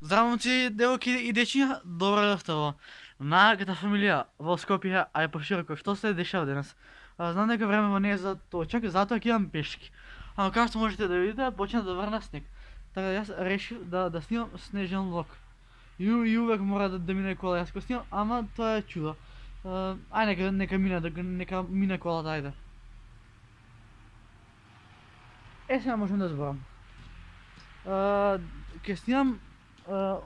Здраво, момци, девойки и дечиња, добро дојдовте на најаката фамилија во Скопје, а и пошироко. Што се дешава денес? Знам дека времево не е за точак, затоа ќе идам пешки. Ама како што можете да видите, почна да врна снег. Така да јас решив да снимам снежен влог. И увек мора да мине кола, јас го снимам, ама тоа е чудо. Ај нека мине колата, ајде. Сега можам да зборам. Ќе снимам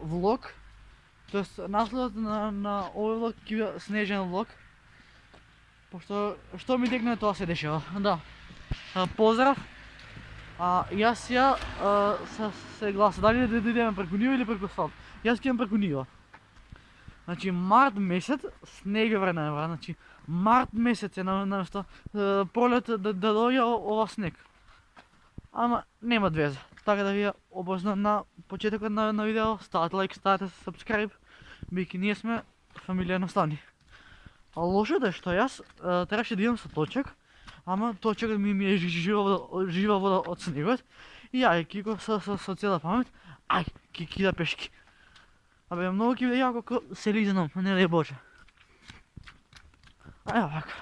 влог, тоест насловот на овој влог ќе биде снежен влог, пошто што ми текне тоа се дешава. Да. Поздрав. Јас ја се гласа дали да идеме преку нива или преку асфалт. Јас ќе идам преку нива. Значи март месец снег е врна, значи март месец е наместо пролет да дојде ова снег. Ама нема везе. Така да ви обозна на почетокот на видео, ставате лайк, ставате subscribe, бидејќи ние сме фамилија наставни. А лошото е што јас требаше да идам со точак, ама точакот ми е жива вода од снегот и ајки го со цела памет, ќе кида пешки. Абе, многу ќе биде јако ако се лизенам, не дај Боже. Ево вака.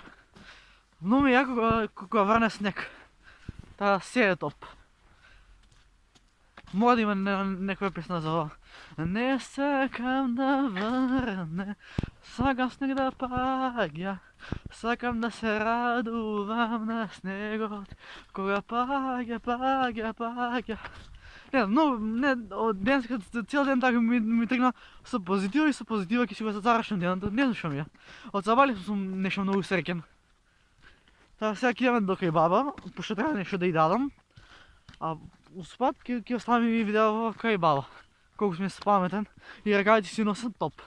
Многу ми е јако кога врне снег. Та се е топ. Мора да има некоја песна за ова. Не сакам да врне, сакам снег да паѓа, сакам да се радувам на снегот, кога паѓа. Не, денеска цел ден така ми тргна со позитива и со позитива ќе си го зацарашам денот, не знам што ми е. Од забали сум нешто многу среќен. Та сега ќе идеме до кај баба, пошто треба нешто да ја дадам. А успат ќе оставам и видео кај баба. Колку сме паметен и ракавите си носат топ.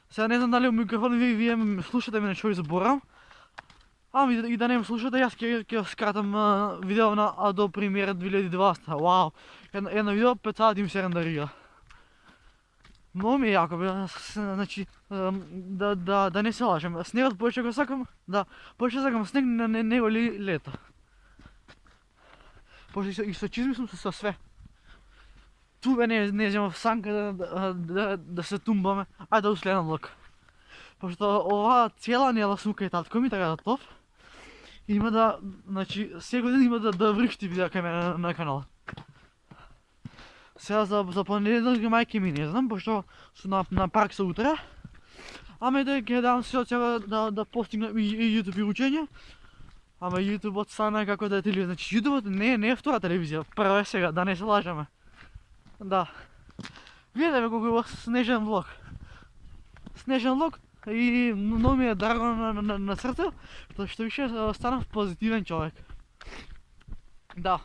Сега не знам дали у микрофон вие слушате мене што изборам. Ама и да не ме слушате, јас ќе скратам видео на Adobe Premiere 2020. Вау! Едно видео 5 сати ми се рендерира. Многу ми е јако, значи, да не се лажем. Снегот повеќе го сакам, да, повеќе сакам снег него ли лето. Пошто и со чизми сум со све. Ту бе не земав санка да се тумбаме, ајде да уследам влог. Пошто ова цела недела сум кај татко ми, така да топ. Има да, значи, секој ден има да вршти видео кај мене на каналот. Сега за понеделник мајке ми не знам, пошто сум на парк со утре. Ама и да ќе дам се од сега да постигнам и YouTube и учење. Ама YouTube стана како да е телевизија. Значи YouTube не е втора телевизија, прва е сега, да не се лажеме. Да. Видете колку е снежен влог. Снежен влог и многу ми е драго на срце, што више станав позитивен човек. Да.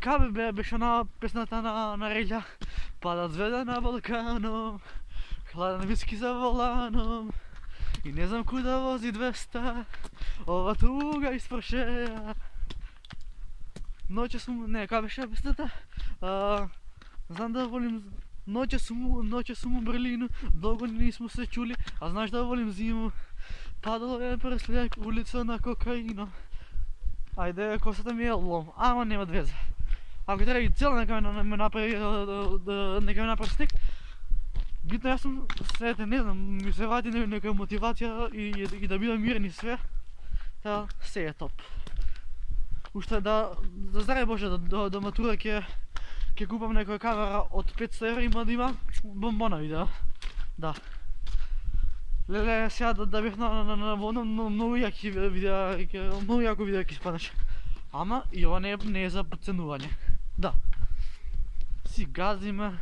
Кабе беше на песната на Релја? Падат звезда на Балканом, хладен виски за воланом и не знам куда вози 200, ова туга испршеа. Ноќе сум, не, кај беше песната? Знам да волим, ноќе сум у Берлину, долго нисмо се чули, а знаеш да волим зиму, падало е пресляк, улица на кокаино. Ајде, косата ми е лом, ама нема везе. Ако треба и цела нека ме направи снег, битно јас сум сретен, не знам, ми се вати нека мотивација и да бидам мирен и све, та се е топ. Уште да здраве Боже, до матура ќе купам некоја камера од 500 евра, има да има бомбона видео. Да. Леле, сега да бев на водно, многу јаки видео, многу јако видео ќе спаднеше. Ама и ова не е за подценување. Да. Си газиме.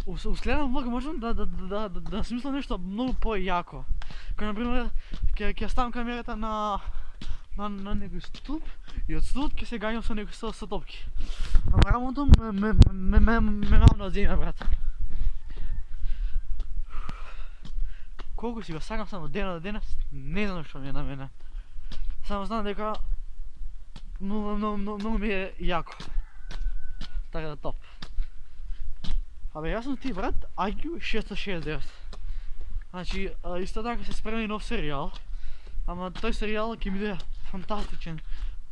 У следен влог можам да смислам нешто многу по-јако. Кој, например, ќе ставам камерата на некој ступ и од ступ ќе се гањам со некој со топки. Ама рамото ме мам на земја, брат. Колку си го сакам само денес, не знам што ми е на мене. Само знам дека многу ми е јако. Така да топ. Абе, јас сум ти, брат, IQ 669. Значи, исто така се спремни нов серијал. Ама тој серијал ќе биде фантастичен.